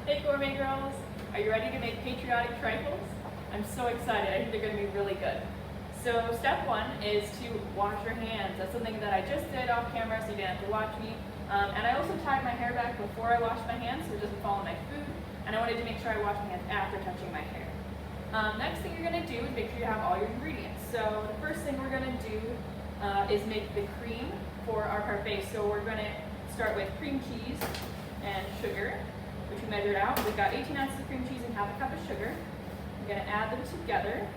Hey Gourmet girls, are you ready to make patriotic trifles? I'm so excited, I think they're going to be really good. So step one is to wash your hands. That's something that I just did off camera so you didn't have to watch me. And I also tied my hair back before I washed my hands so it doesn't fall on my food. And I wanted to make sure I washed my hands after touching my hair. Next thing you're going to do is make sure you have all your ingredients. So the first thing we're going to do is make the cream for our parfait. So we're going to start with cream cheese and sugar, which we measured out. We've got 18 ounces of cream cheese and half a cup of sugar. I'm going to add them together.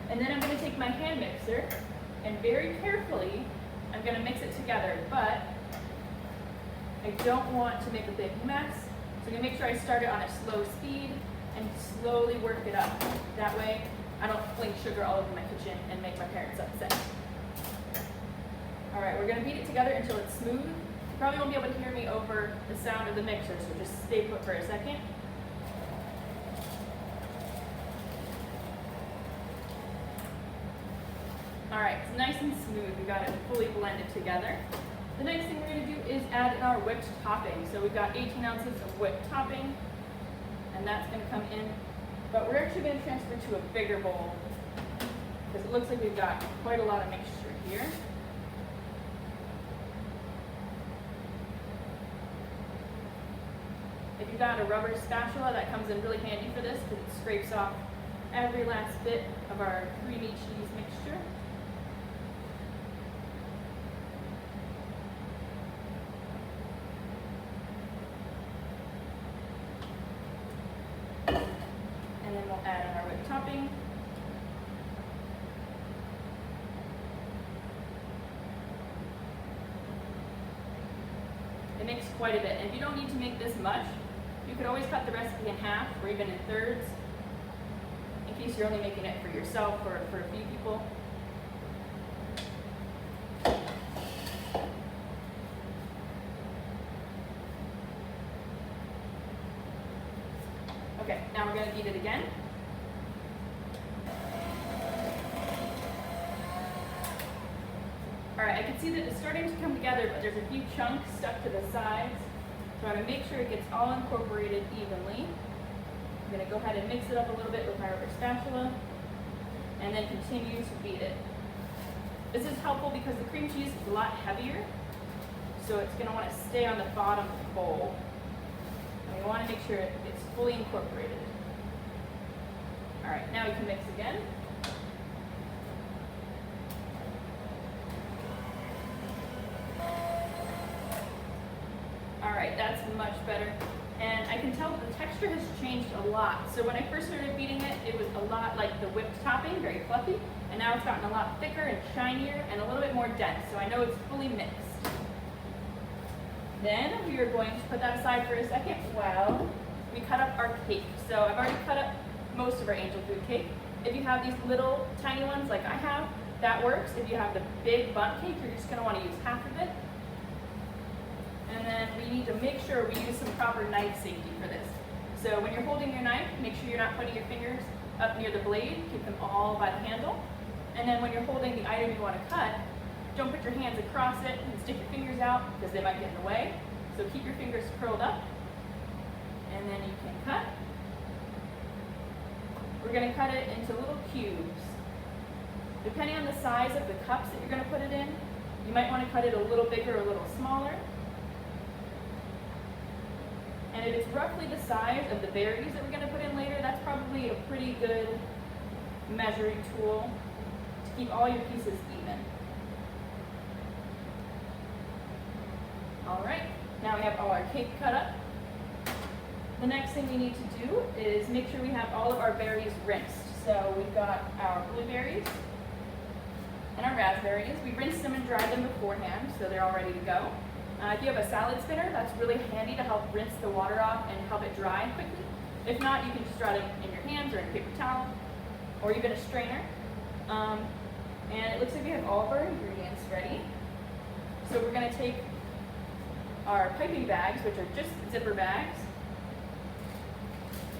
And then I'm going to take my hand mixer and very carefully I'm going to mix it together, but I don't want to make a big mess. So I'm going to make sure I start it on a slow speed and slowly work it up. That way I don't fling sugar all over my kitchen and make my parents upset. Alright, we're going to beat it together until it's smooth. You probably won't be able to hear me over the sound of the mixer, so just stay put for a second. Alright, it's nice and smooth. We got it fully blended together. The next thing we're going to do is add in our whipped topping. So we've got 18 ounces of whipped topping, and that's going to come in. But we're actually going to transfer to a bigger bowl because it looks like we've got quite a lot of mixture here. If you've got a rubber spatula, that comes in really handy for this because it scrapes off every last bit of our creamy cheese mixture. And then we'll add in our whipped topping. It makes quite a bit. And if you don't need to make this much, you could always cut the recipe in half or even in thirds in case you're only making it for yourself or for a few people. Okay, now we're going to beat it again. Alright, I can see that it's starting to come together, but there's a few chunks stuck to the sides. So I want to make sure it gets all incorporated evenly. I'm going to go ahead and mix it up a little bit with my rubber spatula, and then continue to beat it. This is helpful because the cream cheese is a lot heavier, so it's going to want to stay on the bottom of the bowl. And we want to make sure it's fully incorporated. Alright, now we can mix again. Alright, that's much better. And I can tell that the texture has changed a lot. So when I first started beating it, it was a lot like the whipped topping, very fluffy. And now it's gotten a lot thicker and shinier and a little bit more dense. So I know it's fully mixed. Then we are going to put that aside for a second while we cut up our cake. So I've already cut up most of our angel food cake. If you have these little tiny ones like I have, that works. If you have the big bundt cake, you're just going to want to use half of it. And then we need to make sure we use some proper knife safety for this. So when you're holding your knife, make sure you're not putting your fingers up near the blade. Keep them all by the handle. And then when you're holding the item you want to cut, don't put your hands across it and stick your fingers out because they might get in the way. So keep your fingers curled up. And then you can cut. We're going to cut it into little cubes. Depending on the size of the cups that you're going to put it in, you might want to cut it a little bigger or a little smaller. And if it's roughly the size of the berries that we're going to put in later, that's probably a pretty good measuring tool to keep all your pieces even. Alright, now we have all our cake cut up. The next thing we need to do is make sure we have all of our berries rinsed. So we've got our blueberries and our raspberries. We rinsed them and dried them beforehand, so they're all ready to go. If you have a salad spinner, that's really handy to help rinse the water off and help it dry quickly. If not, you can just dry them in your hands or in a paper towel, or even a strainer. And it looks like we have all of our ingredients ready. So we're going to take our piping bags, which are just zipper bags,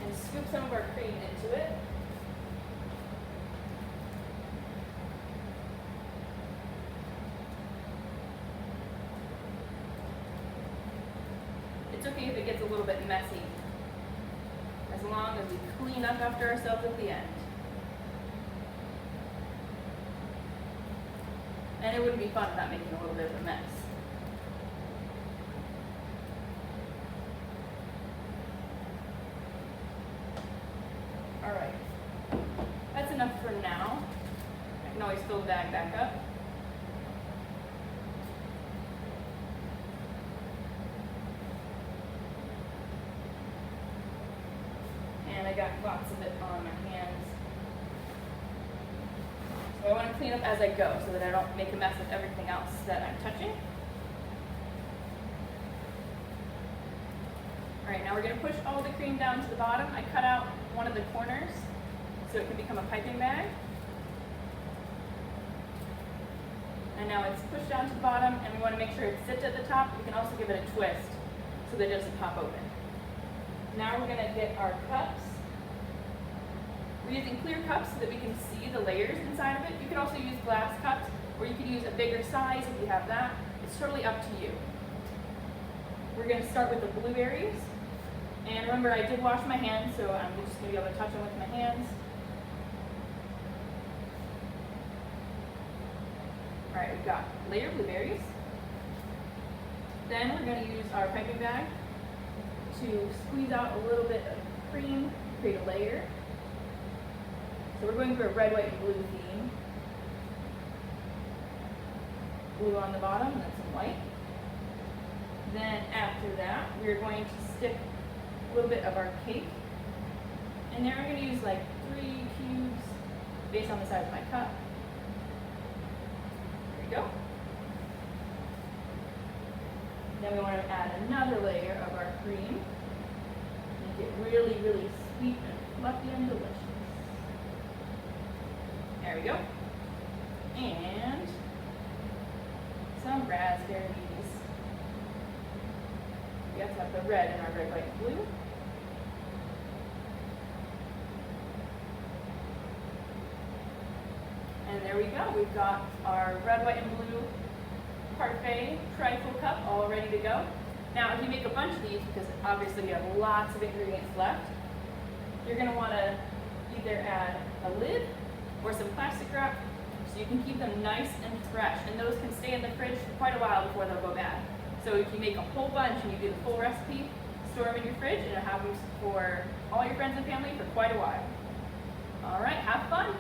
and scoop some of our cream into it. It's okay if it gets a little bit messy, as long as we clean up after ourselves at the end. And it wouldn't be fun without making a little bit of a mess. All right, that's enough for now. I can always fill the bag back up. And I got lots of it on my hands. So I want to clean up as I go so that I don't make a mess with everything else that I'm touching. All right, now we're going to push all the cream down to the bottom. I cut out one of the corners so it can become a piping bag. And now it's pushed down to the bottom, and we want to make sure it sits at the top. We can also give it a twist so that it doesn't pop open. Now we're going to get our cups. We're using clear cups so that we can see the layers inside of it. You can also use glass cups, or you can use a bigger size if you have that. It's totally up to you. We're going to start with the blueberries. And remember, I did wash my hands, so I'm just going to be able to touch them with my hands. All right, we've got layered blueberries. Then we're going to use our piping bag to squeeze out a little bit of cream, create a layer. So we're going for a red, white, and blue theme. Blue on the bottom and then some white. Then after that, we're going to stick a little bit of our cake. And then we're going to use like 3 cubes based on the size of my cup. There we go. Then we want to add another layer of our cream. Make it really, really sweet and fluffy and delicious. There we go. And some raspberries. We have to have the red in our red, white, and blue. And there we go. We've got our red, white, and blue parfait trifle cup all ready to go. Now, if you make a bunch of these, because obviously we have lots of ingredients left, you're going to want to either add a lid or some plastic wrap so you can keep them nice and fresh. And those can stay in the fridge for quite a while before they'll go bad. So if you make a whole bunch and you do the full recipe, store them in your fridge and have them for all your friends and family for quite a while. All right, have fun.